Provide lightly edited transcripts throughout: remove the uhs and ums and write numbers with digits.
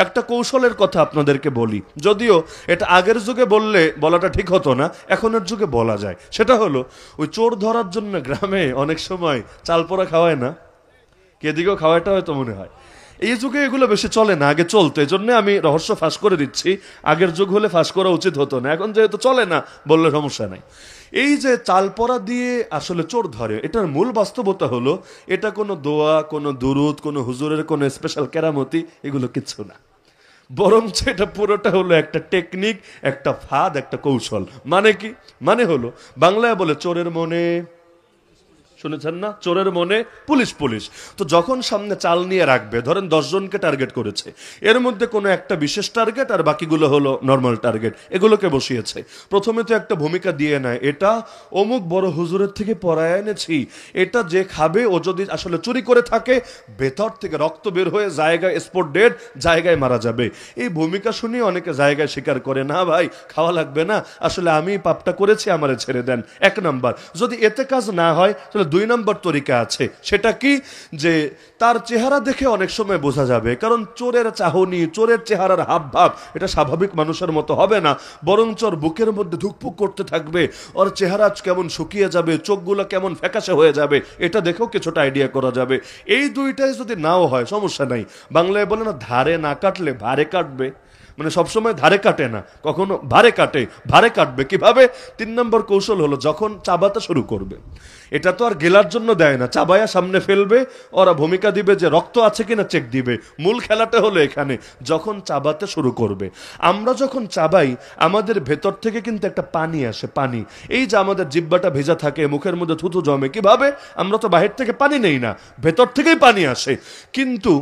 একটা কৌশলের কথা আপনাদেরকে বলি, যদিও এটা আগের যুগে বলাটা ঠিক হতো না, এখনের যুগে বলা যায়। সেটা হলো, ওই চোর ধরার জন্য গ্রামে অনেক সময় চাল পোড়া খাওয়ায় না, কেদিকেও খাওয়াটা হয়তো মনে হয়। এই যুগে এগুলো বেশি চলে না, আগে চলতো। এই জন্য আমি রহস্য ফাঁস করে দিচ্ছি, আগের যুগ হলে ফাঁস করা উচিত হতো না, এখন যেহেতু চলে না বললে সমস্যা নাই। এই যে চাল পড়া দিয়ে আসলে চোর ধরে, এটার মূল বাস্তবতা হলো এটা কোনো দোয়া, কোনো দুরুদ, কোনো হুজুরের কোনো স্পেশাল কেরামতি, এগুলো কিচ্ছু না। বরঞ্চ এটা পুরোটা হলো একটা টেকনিক, একটা ফাঁদ, একটা কৌশল। মানে কি? মানে হলো, বাংলায় বলে চোরের মনে, শুনেছেন না, চোরের মনে পুলিশ পুলিশ। তো যখন সামনে চাল নিয়ে রাখবে, ধরেন 10 জনকে টার্গেট করেছে, এর মধ্যে কোনো একটা বিশেষ টার্গেট আর বাকিগুলো হলো নর্মাল টার্গেট, এগুলোকে বসিয়েছে। প্রথমে তো একটা ভূমিকা দিয়ে নেয়, এটা অমুক বড় হুজুরের থেকে পড়ায় এনেছি, এটা যে খাবে ও যদি আসলে চুরি করে থাকে, ভেতর থেকে রক্ত বের হয়ে জায়গায় স্পট ডেড, জায়গায় মারা যাবে। এই ভূমিকা শুনে অনেকে জায়গায় স্বীকার করে, না ভাই খাওয়া লাগবে না, আসলে আমি পাপটা করেছি, আমারে ছেড়ে দেন। 1 নাম্বার। যদি এতে কাজ না হয় তাহলে 2 নম্বর তরিকা আছে। সেটা কি? যে তার চেহারা দেখে অনেক সময় বোঝা যাবে, কারণ চোরের চাহনি, চোরের চেহারার হাবভাব এটা স্বাভাবিক মানুষের মতো হবে না, বরং চোর বুকের মধ্যে ধুকপুক করতে থাকবে, ওর চেহারা কেমন শুকিয়ে যাবে, চোখগুলো কেমন ফ্যাকাশে হয়ে যাবে, এটা দেখেও কিছুটা আইডিয়া করা যাবে। এই দুইটাই যদি নাও হয় সমস্যা নাই। বাংলায় বলে না, ধারে না কাটলে ভারে কাটবে, মানে সবসময় ধারে কাটে না, কখনো ভারে কাটে, ভারে কাটবে কিভাবে? 3 নম্বর কৌশল হলো, যখন চাবাতে শুরু করবে, এটা তো আর গেলার জন্য দেয় না, চাবায়া সামনে ফেলবে, ওরা ভূমিকা দিবে যে রক্ত আছে কিনা চেক দিবে। মূল খেলাটা হলো এখানে, যখন চাবাতে শুরু করবে। আমরা যখন চাবাই, আমাদের ভেতর থেকে কিন্তু একটা পানি আসে, পানি। এই যে আমাদের জিহ্বাটা ভেজা থাকে, মুখের মধ্যে থুতু জমে, কিভাবে? আমরা তো বাহির থেকে পানি নেই না, ভেতর থেকেই পানি আসে। কিন্তু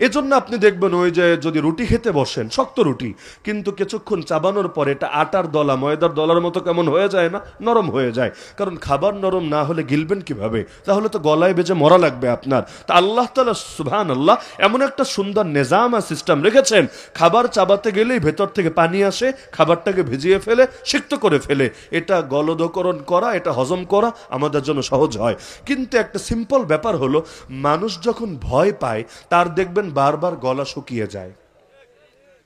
এজন্য আপনি দেখবেন, ওই যে যদি রুটি খেতে বসেন, শক্ত রুটি, কিন্তু কিছুক্ষণ চাবানোর পরে এটা আটার দলা, ময়দার দলার মতো কেমন হয়ে যায় না, নরম হয়ে যায়। কারণ খাবার নরম না হলে গিলবেন কিভাবে? তাহলে তো গলায় বেজে মরা লাগবে আপনার। তা আল্লাহ তাআলা সুবহানাল্লাহ এমন একটা সুন্দর নিজাম আর সিস্টেম রেখেছেন, খাবার চাবাতে গেলেই ভেতর থেকে পানি আসে, খাবারটাকে ভিজিয়ে ফেলে, সিক্ত করে ফেলে। এটা গলদকরণ করা, এটা হজম করা আমাদের জন্য সহজ হয়। কিন্তু একটা সিম্পল ব্যাপার হলো, মানুষ যখন ভয় পায়, তার দেখবেন বারবার গলা শুকিয়ে যায়,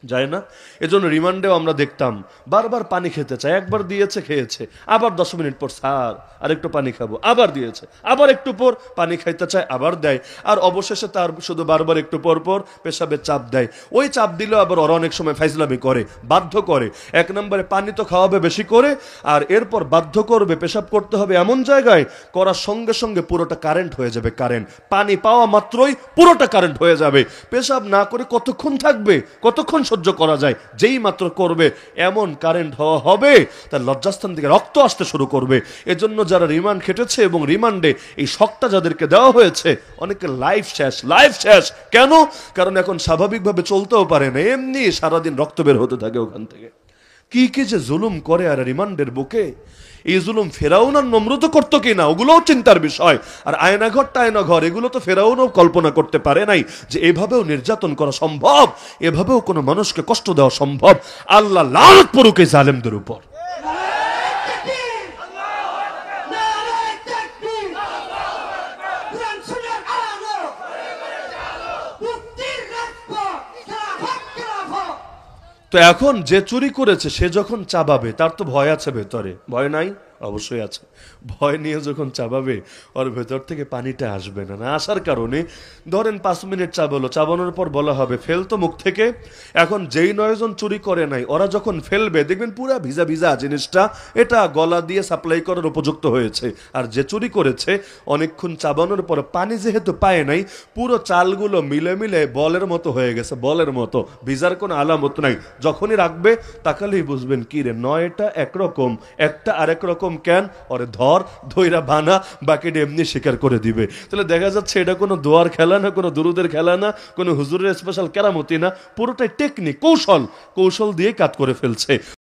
যায় না? এজন্য রিমান্ডেও আমরা দেখতাম বারবার পানি খেতে চায়, একবার দিয়েছে খেয়েছে, আবার 10 মিনিট পর স্যার আরেকটু পানি খাবো, আবার দিয়েছে, আবার একটু পর পানি খাইতে চায়, আবার দেয়, আর অবশেষে তার শুধু বারবার একটু পর পর পেশাবের চাপ দেয়। ওই চাপ দিলেও আবার ওরা অনেক সময় ফাইজলামি করে, বাধ্য করে। 1 নম্বরে পানি তো খাওয়াবে বেশি করে, আর এরপর বাধ্য করবে পেশাব করতে হবে এমন জায়গায়, করার সঙ্গে সঙ্গে পুরোটা কারেন্ট হয়ে যাবে, কারেন্ট। পানি পাওয়া মাত্রই পুরোটা কারেন্ট হয়ে যাবে। পেশাব না করে কতক্ষণ থাকবে, কতক্ষণ সহ্য করা যায়? যেই মাত্র করবে এমন কারেন্ট হওয়া হবে, তার লজ্জাস্থান থেকে রক্ত আসতে শুরু করবে। এজন্য যারা রিমান্ড খেটেছে এবং রিমান্ডে এই শকটা যাদেরকে দেওয়া হয়েছে, অনেকে লাইফ শেষ, লাইফ শেষ। কেন? কারণ এখন স্বাভাবিকভাবে চলতেও পারে না, এমনি সারাদিন রক্ত বের হতে থাকে ওখান থেকে। কি কি যে জুলুম করে আর রিমান্ডের বুকে। এই জুলুম ফেরাউন আর নমরুদ করতো কিনা, ওগুলোও চিন্তার বিষয়। আর আয়নাঘর এগুলো তো ফেরাউনও কল্পনা করতে পারে নাই যে এভাবেও নির্যাতন করা সম্ভব, এভাবেও কোনো মানুষকে কষ্ট দেওয়া সম্ভব। আল্লাহ লানত পড়ুক এই জালেমদের উপর। তো এখন যে চুরি করেছে, সে যখন চাবাবে, তার তো ভয় আছে ভেতরে, ভয় নাই? অবশ্যই আছে। ভয় নিয়ে যখন চাবাবে, ওর ভেতর থেকে পানিটা আসবে না, না আসার কারণে ধরেন 5 মিনিট চাবালো, চাবানোর পর বলা হবে ফেল তো মুখ থেকে। এখন যেই 9 জন চুরি করে নাই, ওরা যখন ফেলবে দেখবেন পুরা ভিজা ভিজা জিনিসটা, এটা গলা দিয়ে সাপ্লাই করার উপযুক্ত হয়েছে। আর যে চুরি করেছে, অনেকক্ষণ চাবানোর পর পানি যেহেতু পায় নাই, পুরো চালগুলো মিলে মিলে বলের মতো হয়ে গেছে, বলের মতো, ভিজার কোনো আলামত নাই। যখনই রাখবে তাকালেই বুঝবেন কি রে, 9টা একরকম, একটা আরেক রকম। কেন? ওরে ধইরা বানা, বাকিটা এমনি স্বীকার করে দিবে। তাহলে দেখা যাচ্ছে এটা কোনো দোয়ার খেলা না, কোনো দুরুদের খেলা না, কোনো হুজুরের স্পেশাল কেরামতি না, পুরোটাই টেকনিক, কৌশল দিয়ে কাজ করে ফেলছে।